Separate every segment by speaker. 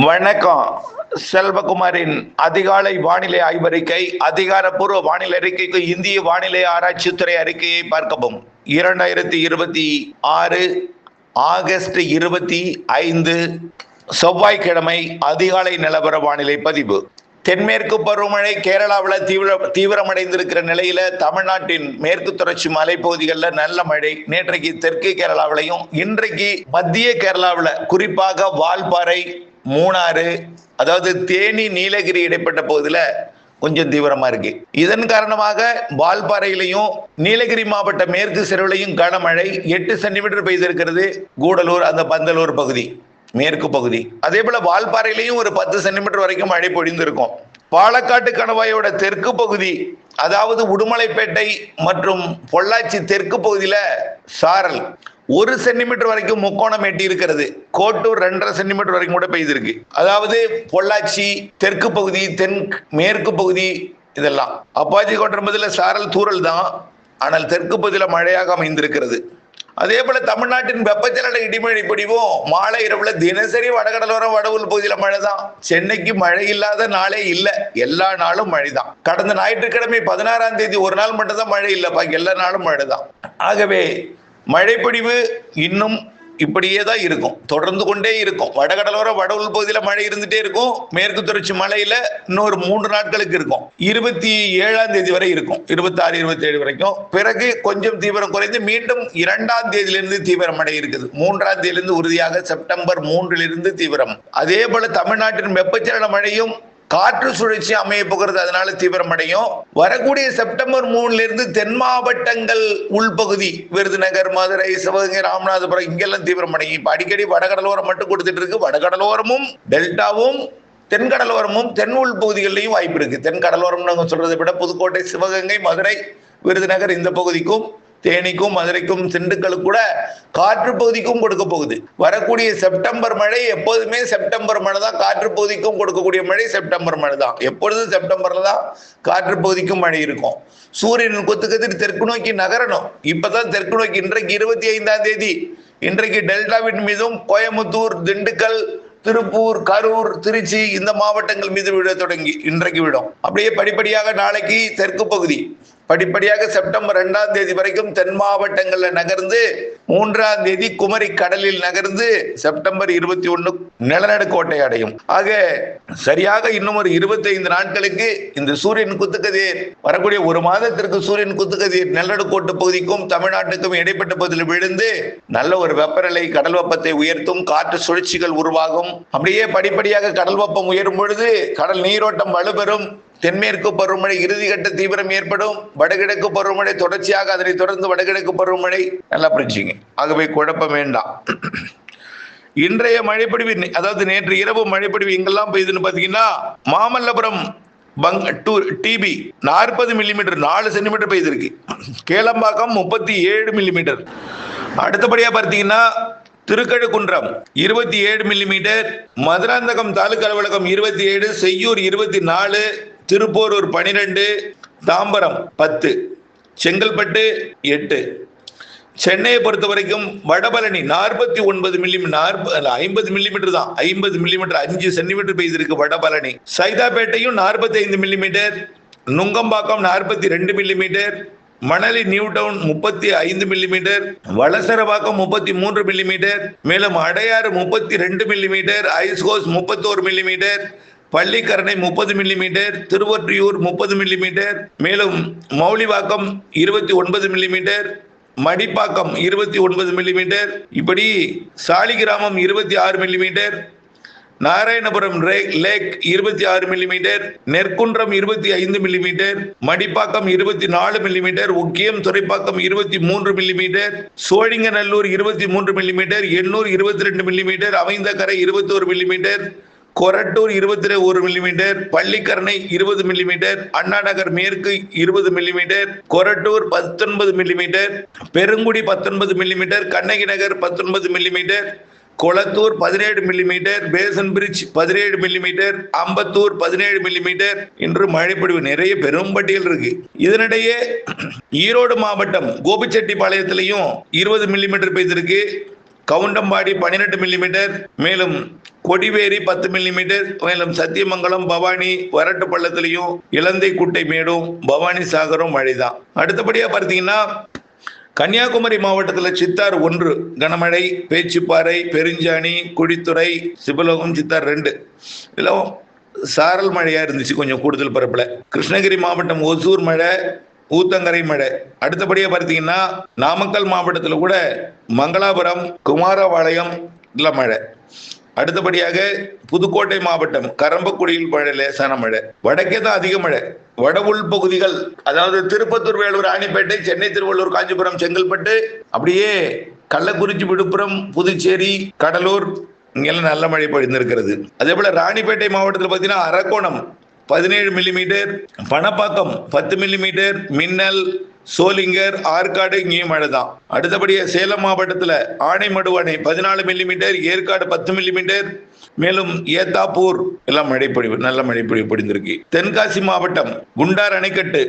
Speaker 1: வணக்கம். செல்வகுமாரின் அதிகாலை வானிலை ஆய்வறிக்கை. அதிகாரப்பூர்வ வானிலை அறிக்கைக்கு இந்திய வானிலை ஆராய்ச்சித்துறை அறிக்கையை பார்க்கவும். 2026 ஆகஸ்ட் 25 செவ்வாய்க்கிழமை அதிகாலை நிலவர வானிலை பதிவு. தென்மேற்கு பருவமழை கேரளாவில் தீவிரமடைந்திருக்கிற நிலையில தமிழ்நாட்டின் மேற்கு தொடர்ச்சி மலைப்பகுதிகளில் நல்ல மழை. நேற்றைக்கு தெற்கு கேரளாவிலையும் இன்றைக்கு மத்திய கேரளாவில் குறிப்பாக வால்பாறை, மூணாறு, அதாவது தேனி, நீலகிரி இடைப்பட்ட பகுதியில் கொஞ்சம் தீவிரமா இருக்கு. இதன் காரணமாக வால்பாறையிலையும் நீலகிரி மாவட்ட மேற்கு செருவிலையும் கனமழை 8 சென்டிமீட்டர் பெய்திருக்கிறது. கூடலூர், அந்த பந்தலூர் பகுதி, மேற்கு பகுதி. அதே போல வால்பாறையிலையும் ஒரு 10 சென்டிமீட்டர் வரைக்கும் மழை பொழிந்திருக்கும். பாலக்காட்டு கணவாயோட தெற்கு பகுதி, அதாவது உடுமலைப்பேட்டை மற்றும் பொள்ளாச்சி தெற்கு பகுதியில சாரல் 1 சென்டிமீட்டர் வரைக்கும் முக்கோணம் எட்டி இருக்கிறது. கோட்டூர் 2.5 சென்டிமீட்டர் வரைக்கும் கூட பெய்திருக்கு. அதாவது பொள்ளாச்சி தெற்கு பகுதி, தென் மேற்கு பகுதி, இதெல்லாம் அப்பாச்சி கோட்டை பகுதியில் சாரல் தூறல் தான், ஆனால் தெற்கு பகுதியில் மழையாக அமைந்திருக்கிறது. அதே போல தமிழ்நாட்டின் வெப்பச்சலன இடிமழை பொழிவும் மாலை இரவுல தினசரி வடகடலோரம் வடவுள் பகுதியில மழை தான். சென்னைக்கு மழை இல்லாத நாளே இல்லை, எல்லா நாளும் மழை தான். கடந்த ஞாயிற்றுக்கிழமை 16ஆம் தேதி ஒரு நாள் மட்டும்தான் மழை இல்லை, பாக்கி எல்லா நாளும் மழை தான். ஆகவே மழைப்பொழிவு இன்னும் இப்படியே தான் இருக்கும், தொடர்ந்து கொண்டே இருக்கும். வடகடலோர வடவுள் பகுதியில் மழை இருந்துட்டே இருக்கும். மேற்கு தொடர்ச்சி மலையில இன்னொரு 3 நாட்களுக்கு இருக்கும். 27ஆம் தேதி வரை இருக்கும், 26, 27 வரைக்கும். பிறகு கொஞ்சம் தீவிரம் குறைந்து மீண்டும் 2ஆம் தேதியிலிருந்து தீவிரம் மழை இருக்குது. 3ஆம் தேதியிலிருந்து உறுதியாக செப்டம்பர் 3லிருந்து தீவிரம். அதே போல தமிழ்நாட்டின் வெப்பச்சலன மழையும் காற்று சுழற்சி அமைய போகிறது, அதனால தீவிரமடையும். வரக்கூடிய செப்டம்பர் 3லிருந்து தென் மாவட்டங்கள் உள்பகுதி, விருதுநகர், மதுரை, சிவகங்கை, ராமநாதபுரம், இங்கெல்லாம் தீவிரமடையும். இப்ப அடிக்கடி வடகடலோரம் மட்டும் கொடுத்துட்டு இருக்கு. வடகடலோரமும் டெல்டாவும் தென்கடலோரமும் தென் உள் பகுதிகளிலையும் வாய்ப்பு இருக்கு. தென்கடலோரம் சொல்றதை விட புதுக்கோட்டை, சிவகங்கை, மதுரை, விருதுநகர் இந்த பகுதிக்கும், தேனிக்கும், மதுரைக்கும், திண்டுக்கலுக்கு கூட காற்று பகுதிக்கும் கொடுக்க போகுது. வரக்கூடிய செப்டம்பர் மழை எப்போதுமே செப்டம்பர் மழை தான். காற்று பகுதிக்கும் கொடுக்கக்கூடிய மழை செப்டம்பர் மழை தான். எப்பொழுதும் செப்டம்பர்ல தான் காற்று பகுதிக்கும் மழை இருக்கும். சூரியன் கொத்துக்கதிர் தெற்கு நோக்கி நகரணும். இப்பதான் தெற்கு நோக்கி, இன்றைக்கு 25ஆம் தேதி, இன்றைக்கு டெல்டாவின் மீதும் கோயம்புத்தூர், திண்டுக்கல், திருப்பூர், கரூர், திருச்சி இந்த மாவட்டங்கள் மீது விட தொடங்கி இன்றைக்கு விடும். அப்படியே படிப்படியாக நாளைக்கு தெற்கு பகுதி, படிப்படியாக செப்டம்பர் 2ஆம் தேதி வரைக்கும் தென் மாவட்டங்கள்ல நகர்ந்து 3ஆம் தேதி குமரி கடலில் நகர்ந்து செப்டம்பர் 21 நிலநடுக்கோட்டை அடையும். ஆக சரியாக இன்னும் ஒரு 25 நாட்களுக்கு இந்த சூரியன் குத்துக்கதிர், வரக்கூடிய ஒரு மாதத்திற்கு சூரியன் குத்துக்கதிர் நிலநடுக்கோட்டு பகுதிக்கும் தமிழ்நாட்டுக்கும் இடைப்பட்ட பகுதியில் விழுந்து நல்ல ஒரு வெப்பநிலை, கடல் வெப்பத்தை உயர்த்தும். காற்று சுழற்சிகள் உருவாகும். அப்படியே படிப்படியாக கடல் வெப்பம் உயரும் பொழுது கடல் நீரோட்டம் வலுப்பெறும். தென்மேற்கு பருவமழை இறுதிக்கட்ட தீவிரம் ஏற்படும். வடகிழக்கு பருவமழை தொடர்ச்சியாக, அதனை தொடர்ந்து வடகிழக்கு பருவமழை. நல்லா புரிஞ்சுங்க. ஆகவே குழப்பம் வேண்டாம். இன்றைய மழைப்பொழிவு, அதாவது நேற்று இரவு மழைப்பொழிவு எங்கெல்லாம் பெய்யுதுன்னு பாத்தீங்கன்னா, மாமல்லபுரம் டிபி 40 மில்லிமீட்டர், 4 சென்டிமீட்டர் பெய்திருக்கு. கேளம்பாக்கம் 37 மில்லிமீட்டர். அடுத்தபடியா பார்த்தீங்கன்னா திருக்கழுக்குன்றம் 27 மில்லிமீட்டர், மதுராந்தகம் தாலுகா அலுவலகம் 27, செய்யூர் 24, திருப்போரூர் 12, தாம்பரம் 10, செங்கல்பட்டு 8. சென்னையை பொறுத்த வரைக்கும் வடபழனி 49 மில்லிமீட்டர், 50 மில்லிமீட்டர் தான், 50 மில்லிமீட்டர், 5 சென்டிமீட்டர் பெய்திருக்கு வடபழனி. சைதாப்பேட்டையும் 45 millimetre, Nungambakkam 42 millimetre, Manali New Town 35 millimetre, Valasaravakkam 33 millimetre, மேலும் அடையாறு 32 மில்லிமீட்டர், ஐஸ்கோஸ் 31 millimetre, Pallikaranai 30 millimetre, Thiruvottiyur 30 millimetre, மேலும் மௌலிவாக்கம் 29 மில்லிமீட்டர், மடிப்பாக்கம் 29 மில்லிமீட்டர், இப்படி Saligramam 26 millimetre, Narayanapuram Lake 26 millimetre, Nerkundram 25 millimetre, Madipakkam 24 millimetre, Okkiyam Thoraipakkam 23 millimetre, Sholinganallur 23 millimetre, Ennore 22 millimetre, Aminjikarai 21 millimetre, Korattur 21 millimetre, Pallikaranai 20 millimetre, Anna Nagar மேற்கு 20 millimetre, Korattur 19 millimetre, Perungudi 19 millimetre, Kannagi Nagar 19 millimetre, Kolathur 17 millimetre, Basin Bridge 17 millimetre, Ambattur 17 millimetre என்று மழைப்பொழிவு நிறைய பெரும் பட்டியல் இருக்கு. இதனிடையே ஈரோடு மாவட்டம் கோபிச்செட்டிப்பாளையத்திலையும் 20 மில்லிமீட்டர் பெய்திருக்கு. கவுண்டம்பாடி 18 மில்லிமீட்டர், மேலும் கொடிவேரி 10 மில்லிமீட்டர், மேலும் சத்தியமங்கலம், பவானி, வரட்டு பள்ளத்திலையும், இலந்தை குட்டை மேடும், பவானி சாகரும் மழைதான். அடுத்தபடியா பார்த்தீங்கன்னா கன்னியாகுமரி மாவட்டத்தில் சித்தார் 1 கனமழை, பேச்சிப்பாறை, பெருஞ்சாணி, குடித்துறை, சிவலோகம், சித்தார் 2 இதெல்லாம் சாரல் மழையா இருந்துச்சு, கொஞ்சம் கூடுதல் பரப்புல. கிருஷ்ணகிரி மாவட்டம் ஒசூர் மழை, ஊத்தங்கரை மழை. அடுத்தபடியா பார்த்தீங்கன்னா நாமக்கல் மாவட்டத்தில் கூட மங்களாபுரம், குமாரபாளையம் மழை. அடுத்தபடியாக புதுக்கோட்டை மாவட்டம் கரம்பக்குடியில் மழை, லேசான மழை. வடக்கே தான் அதிக மழை. வட உள் பகுதிகள், அதாவது திருப்பத்தூர், வேலூர், ராணிப்பேட்டை, சென்னை, திருவள்ளூர், காஞ்சிபுரம், செங்கல்பட்டு, அப்படியே கள்ளக்குறிச்சி, விழுப்புரம், புதுச்சேரி, கடலூர், இங்கெல்லாம் நல்ல மழை பொழிந்திருக்கிறது. அதே போல ராணிப்பேட்டை மாவட்டத்தில் பார்த்தீங்கன்னா அரக்கோணம் 17 மில்லிமீட்டர், பணப்பாக்கம் 10 மில்லிமீட்டர், மின்னல், சோளிங்கர், ஆற்காடு, இங்கேயும் மழை தான். அடுத்தபடியே சேலம் மாவட்டத்தில் ஆனைமடுவணை 14 மில்லிமீட்டர், ஏற்காடு 10 மில்லிமீட்டர், மேலும் ஏத்தாப்பூர் எல்லாம் மழைப்பொழிவு, நல்ல மழைப்பொழிவு பொழிந்திருக்கு. தென்காசி மாவட்டம் குண்டார் அணைக்கட்டு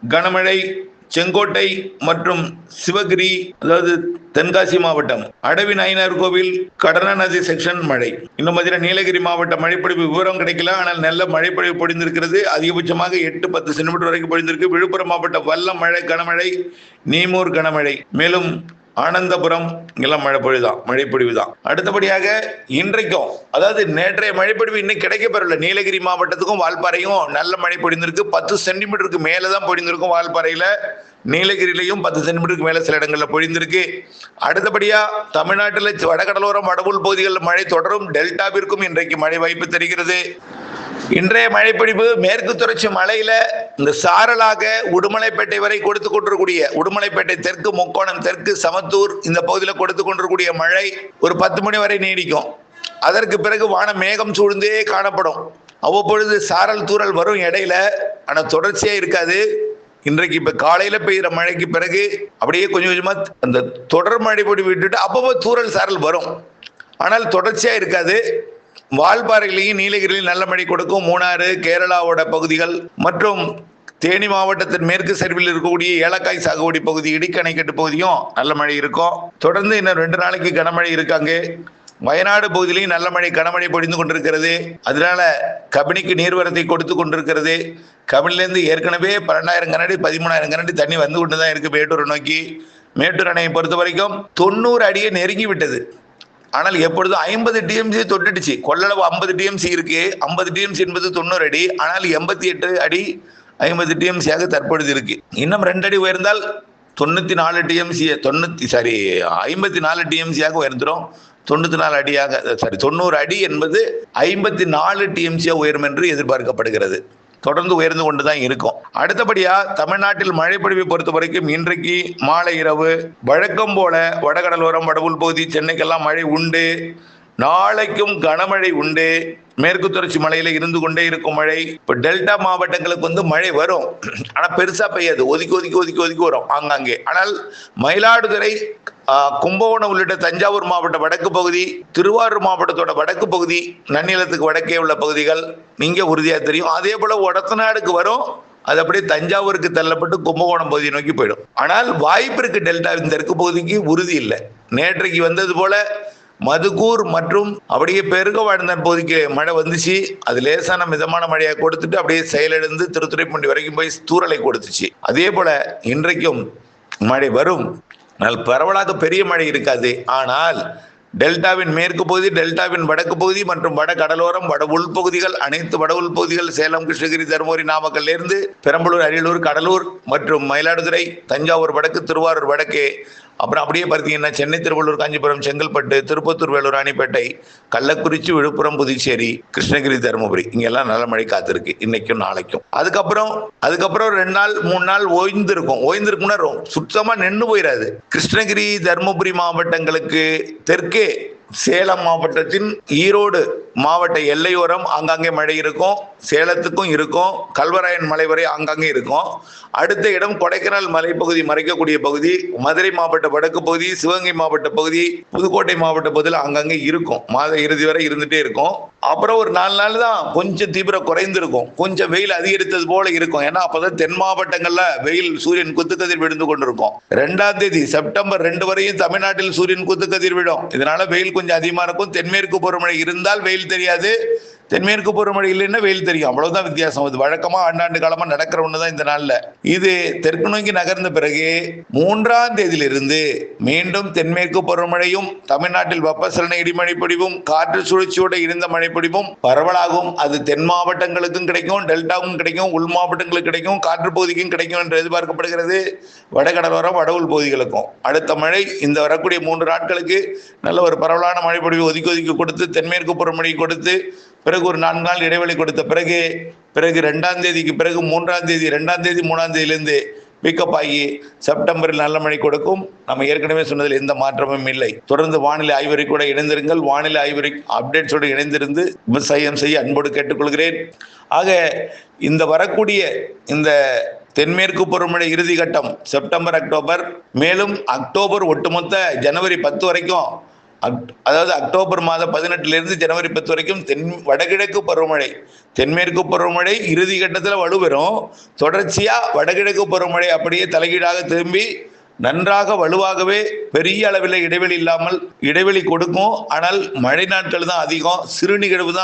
Speaker 1: கனமழை, செங்கோட்டை மற்றும் சிவகிரி, அதாவது தென்காசி மாவட்டம் அடவி நாயனார் கோவில், கடனா நதி செக்ஷன் மழை. இன்னும் பார்த்தீங்கன்னா நீலகிரி மாவட்டம் மழைப்பொழிவு விவரம் கிடைக்கல, ஆனால் நல்ல மழைப்பொழிவு பொழிந்திருக்கிறது. அதிகபட்சமாக 8-10 சென்டிமீட்டர் வரைக்கும் பொழிந்திருக்கு. விழுப்புரம் மாவட்டம் வல்லம் மழை கனமழை, நீமூர் கனமழை, மேலும் ஆனந்தபுரம் எல்லாம் மழைப்பொழிவு தான். அடுத்தபடியாக இன்றைக்கும், அதாவது நேற்றைய மழைப்பொழிவு இன்னைக்கு கிடைக்கப்பெறல. நீலகிரி மாவட்டத்துக்கும் வால்பாறையும் நல்ல மழை பொழிந்திருக்கு. 10 சென்டிமீட்டருக்கு மேலதான் பொழிந்திருக்கும். வால்பாறையில, நீலகிரிலையும் 10 சென்டிமீட்டருக்கு மேல சில இடங்கள்ல பொழிந்திருக்கு. அடுத்தபடியா தமிழ்நாட்டில் வடகடலோரம், வடபுல் பகுதிகளில் மழை தொடரும். டெல்டாவிற்கும் இன்றைக்கு மழை வாய்ப்பு தெரிகிறது. இன்றைய மழைப்பொழிவு மேற்கு தொடர்ச்சி மலையில இந்த சாரலாக உடுமலைப்பேட்டை வரை கொடுத்து கொண்டிருக்கூடிய, உடுமலைப்பேட்டை தெற்கு, முக்கோணம் தெற்கு, சமத்தூர் இந்த பகுதியில் கொடுத்து கொண்டிருக்கூடிய மழை ஒரு 10 மணி வரை நீடிக்கும். அதற்கு பிறகு வானம் மேகம் சூழ்ந்தே காணப்படும். அவ்வப்பொழுது சாரல் தூறல் வரும் இடையில, ஆனா தொடர்ச்சியா இருக்காது. இன்றைக்கு இப்ப காலையில பெய்கிற மழைக்கு பிறகு அப்படியே கொஞ்சம் கொஞ்சமா அந்த தொடர் மழை பொழிவு விட்டுட்டு அப்பப்போ தூறல் சாரல் வரும், ஆனால் தொடர்ச்சியா இருக்காது. வால்பாறையிலையும் நீலகிரியிலும் நல்ல மழை கொடுக்கும். மூணாறு, கேரளாவோட பகுதிகள் மற்றும் தேனி மாவட்டத்தின் மேற்கு சரிவில் இருக்கக்கூடிய ஏலக்காய் சாகுபடி பகுதி, இடிக்கணைக்கட்டு பகுதியும் நல்ல மழை இருக்கும். தொடர்ந்து இன்னும் 2 நாளைக்கு கனமழை இருக்காங்க. வயநாடு பகுதியிலையும் நல்ல மழை, கனமழை பொழிந்து கொண்டிருக்கிறது. அதனால கபினிக்கு நீர்வரத்தை கொடுத்து கொண்டிருக்கிறது. கபினிலேருந்து ஏற்கனவே 12,000 கனஅடி 13,000 கனஅடி தண்ணி வந்து கொண்டுதான் இருக்கு மேட்டூரை நோக்கி. மேட்டூர் அணையை பொறுத்த வரைக்கும் 90 அடியை நெருங்கி விட்டது. ஆனால் எப்பொழுதும் 50 டிஎம்சி தொட்டுடுச்சு. கொள்ளளவு 50 டிஎம்சி இருக்கு. 50 டிஎம்சி என்பது 90 அடி. ஆனால் 88 அடி 50 டிஎம்சியாக தற்பொழுது இருக்கு. இன்னும் 2 அடி உயர்ந்தால் 94 டிஎம்சி 54 டிஎம்சியாக உயர்ந்துடும். 94 அடியாக 90 அடி என்பது 54 டிஎம்சியாக உயரும் என்று எதிர்பார்க்கப்படுகிறது. தொடர்ந்து உயர்ந்து கொண்டுதான் இருக்கும். அடுத்தபடியா தமிழ்நாட்டில் மழைப்பொழிவை பொறுத்த வரைக்கும் இன்றைக்கு மாலை இரவு வழக்கம் போல வடகடலோரம், வடபுல் பகுதி, சென்னைக்கெல்லாம் மழை உண்டு. நாளைக்கும் கனமழை உண்டு. மேற்கு தொடர்ச்சி மலையில இருந்து கொண்டே இருக்கும் மழை. இப்ப டெல்டா மாவட்டங்களுக்கு மழை வரும், ஆனா பெருசா பெய்யாது. ஒதுக்கி வரும் ஆங்காங்கே. ஆனால் மயிலாடுதுறை, கும்பகோணம் உள்ளிட்ட தஞ்சாவூர் மாவட்ட வடக்கு பகுதி, திருவாரூர் மாவட்டத்தோட வடக்கு பகுதி, நன்னிலத்துக்கு வடக்கே உள்ள பகுதிகள் நீங்க உறுதியா தெரியும். அதே போல ஒடத்தநாடுக்கு வரும். அது அப்படியே தஞ்சாவூருக்கு தள்ளப்பட்டு கும்பகோணம் பகுதியை நோக்கி போயிடும். ஆனால் வாய்ப்பு இருக்கு டெல்டாவின் தெற்கு பகுதிக்கு, உறுதி இல்லை. நேற்றைக்கு வந்தது போல மதுக்கூர் மற்றும் அப்படியே பெருக வாழ்ந்தார் பகுதிக்கு மழை வந்துச்சு. அது லேசான மிதமான மழையை கொடுத்துட்டு அப்படியே செயலிழந்து திருத்துறைப்பூண்டி வரைக்கும் போய் தூறலை கொடுத்துச்சு. அதே போல இன்றைக்கும் மழை வரும். ஆனால் பரவலாக பெரிய மழை இருக்காது. ஆனால் டெல்டாவின் மேற்கு பகுதி, டெல்டாவின் வடக்கு பகுதி மற்றும் வட கடலோரம், வட உள்பகுதிகள், அனைத்து வட உள்பகுதிகள், சேலம், கிருஷ்ணகிரி, தருமபுரி, நாமக்கல்ல இருந்து பெரம்பலூர், அரியலூர், கடலூர் மற்றும் மயிலாடுதுறை, தஞ்சாவூர் வடக்கு, திருவாரூர் வடக்கே, அப்புறம் அப்படியே பார்த்தீங்கன்னா சென்னை, திருவள்ளூர், காஞ்சிபுரம், செங்கல்பட்டு, திருப்பத்தூர், வேலூர், ராணிப்பேட்டை, கள்ளக்குறிச்சி, விழுப்புரம், புதுச்சேரி, கிருஷ்ணகிரி, தருமபுரி இங்கெல்லாம் நல்ல மழை காத்திருக்கு இன்னைக்கும் நாளைக்கும். அதுக்கப்புறம் 2 நாள் 3 நாள் ஓய்ந்திருக்கும்னா சுத்தமா நின்று போயிடாது. கிருஷ்ணகிரி, தருமபுரி மாவட்டங்களுக்கு தெற்கே சேலம் மாவட்டத்தின் ஈரோடு மாவட்ட எல்லையோரம் ஆங்காங்கே மழை இருக்கும். சேலத்துக்கும் இருக்கும். கல்வராயன் மலை வரை ஆங்காங்கே இருக்கும். அடுத்த இடம் கொடைக்கானல் மலைப்பகுதி மறைக்கக்கூடிய பகுதி, மதுரை மாவட்ட வடக்கு பகுதி, சிவகங்கை மாவட்ட பகுதி, புதுக்கோட்டை மாவட்ட பகுதியில் ஆங்காங்கே இருக்கும். மாத இறுதி வரை இருந்துட்டே இருக்கும். அப்புறம் ஒரு 4 நாள் தான் கொஞ்சம் தீவிரம் குறைந்திருக்கும். கொஞ்சம் வெயில் அதிகரித்தது போல இருக்கும். ஏன்னா அப்பதான் தென் மாவட்டங்கள்ல வெயில் சூரியன் குத்துக்கதிர் விழுந்து கொண்டிருக்கும். 2ஆம் தேதி செப்டம்பர் 2 வரையும் தமிழ்நாட்டில் சூரியன் குத்துக்கதிர் விடும். இதனால வெயில் கொஞ்சம் அதிகமா இருக்கும். தென்மேற்கு பருவமழை இருந்தால் வெயில் தெரியாது, தென்மேற்கு பருவமழை இல்லைன்னா வெயில் தெரியும். அவ்வளவுதான் வித்தியாசம். இது வழக்கமா ஆண்டாண்டு காலமா நடக்கிற ஒண்ணுதான் இந்த நாள்ல. இது தெற்கு நோக்கி நகர்ந்த பிறகு 3ஆம் தேதியிலிருந்து மீண்டும் தென்மேற்கு பருவமழையும் தமிழ்நாட்டில் வெப்பசலன இடிமழை பொழிவும் காற்று சுழற்சியோட இருந்த மழை பொழிவும் பரவலாகும். அது தென் மாவட்டங்களுக்கும் கிடைக்கும், டெல்டாவுக்கும் கிடைக்கும், உள் மாவட்டங்களுக்கு கிடைக்கும், காற்று பகுதிக்கும் கிடைக்கும் என்று எதிர்பார்க்கப்படுகிறது. வடகடலோரம் வடவுள் பகுதிகளுக்கும் அடுத்த மழை இந்த வரக்கூடிய 3 நாட்களுக்கு நல்ல ஒரு பரவலான மழை பொழிவு ஒதுக்கி கொடுத்து தென்மேற்கு பருவமழை கொடுத்து பிறகு ஒரு 4 நாள் இடைவெளி கொடுத்த பிறகு 2ஆம் தேதிக்கு பிறகு 3ஆம் தேதி 2ஆம் தேதி 3ஆம் தேதியிலிருந்து பிக்கப் ஆகி செப்டம்பரில் நல்ல மழை கொடுக்கும். நம்ம ஏற்கனவே சொன்னதில் எந்த மாற்றமும் இல்லை. தொடர்ந்து வானிலை ஆய்வறை கூட இணைந்திருங்கள். வானிலை ஆய்வறை அப்டேட்ஸோடு இணைந்திருந்து விவசாயம் செய்ய அன்போடு கேட்டுக்கொள்கிறேன். ஆக இந்த வரக்கூடிய இந்த தென்மேற்கு பருவமழை இறுதி கட்டம் செப்டம்பர் அக்டோபர், மேலும் அக்டோபர் ஒட்டுமொத்த ஜனவரி 10 வரைக்கும், அதாவது அக்டோபர் மாதம் 18 ஜனவரி 10 வரைக்கும் வடகிழக்கு பருவமழை, தென்மேற்கு பருவமழை இறுதி கட்டத்தில் வலுப்பெறும். தொடர்ச்சியா வடகிழக்கு பருவமழை அப்படியே தலைகீழாக திரும்பி நன்றாக வலுவாகவே பெரிய அளவில் இடைவெளி இல்லாமல் இடைவெளி கொடுக்கும். ஆனால் மழை நாட்கள் தான் அதிகம், சிறுநிகழ்வு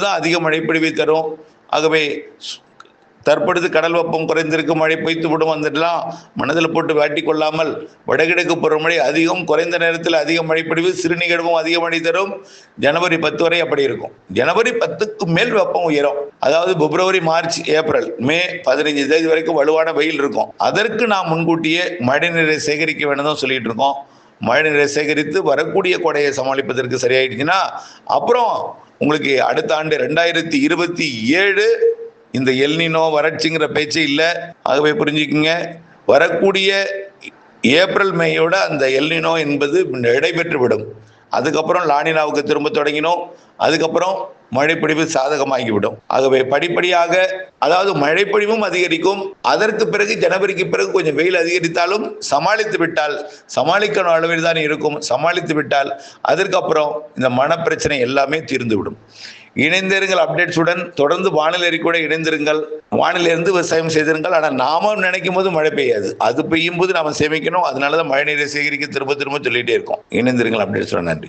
Speaker 1: தான் அதிக மழை பொழிவை தரும். ஆகவே தற்பொழுது கடல் வெப்பம் குறைந்திருக்கு, மழை பொய்த்து விடும் வந்துடலாம் மனதில் போட்டு வாட்டி கொள்ளாமல் வடகிழக்கு பருவமழை அதிகம், குறைந்த நேரத்தில் அதிக மழை பொழிவு, சிறுநிகழ்வும் அதிக மழை தரும். ஜனவரி 10 வரை அப்படி இருக்கும். ஜனவரி 10க்கு மேல் வெப்பம் உயரும். அதாவது பிப்ரவரி, மார்ச், ஏப்ரல், மே 15 தேதி வரைக்கும் வலுவான வெயில் இருக்கும். அதற்கு நாம் முன்கூட்டியே மழை நீரை சேகரிக்க வேண்டும் சொல்லிட்டு இருக்கோம். மழை நீரை சேகரித்து வரக்கூடிய கொடையை சமாளிப்பதற்கு சரியாயிடுச்சுன்னா அப்புறம் உங்களுக்கு அடுத்த ஆண்டு 2027 இந்த எல்னினோ வறட்சிங்கிற பேச்சு இல்லை. ஆகவே புரிஞ்சுக்குங்க, வரக்கூடிய ஏப்ரல் மேயோட அந்த எல்னினோ என்பது இடைபெற்று விடும். அதுக்கப்புறம் லானினாவுக்கு திரும்ப தொடங்கினோம். அதுக்கப்புறம் மழைப்பொழிவு சாதகமாகிவிடும். ஆகவே படிப்படியாக, அதாவது மழைப்பொழிவும் அதிகரிக்கும். அதற்கு பிறகு ஜனவரிக்கு பிறகு கொஞ்சம் வெயில் அதிகரித்தாலும் சமாளித்து விட்டால், சமாளிக்கணும் அளவில் தான் இருக்கும். சமாளித்து விட்டால் அதற்கப்புறம் இந்த மனப்பிரச்சனை எல்லாமே தீர்ந்துவிடும். இணைந்திருங்கள் அப்டேட்ஸுடன். தொடர்ந்து வானிலை கூட இணைந்திருங்கள். வானிலிருந்து விவசாயம் செய்திருங்கள். ஆனால் நாம நினைக்கும் போது மழை பெய்யாது, அது பெய்யும் போது நாம சேமிக்கணும். அதனாலதான் மழை நீரை சேகரிக்க திரும்ப திரும்ப சொல்லிட்டே இருக்கோம். இணைந்திருங்கள் அப்டேட்ஸுடன். நன்றி.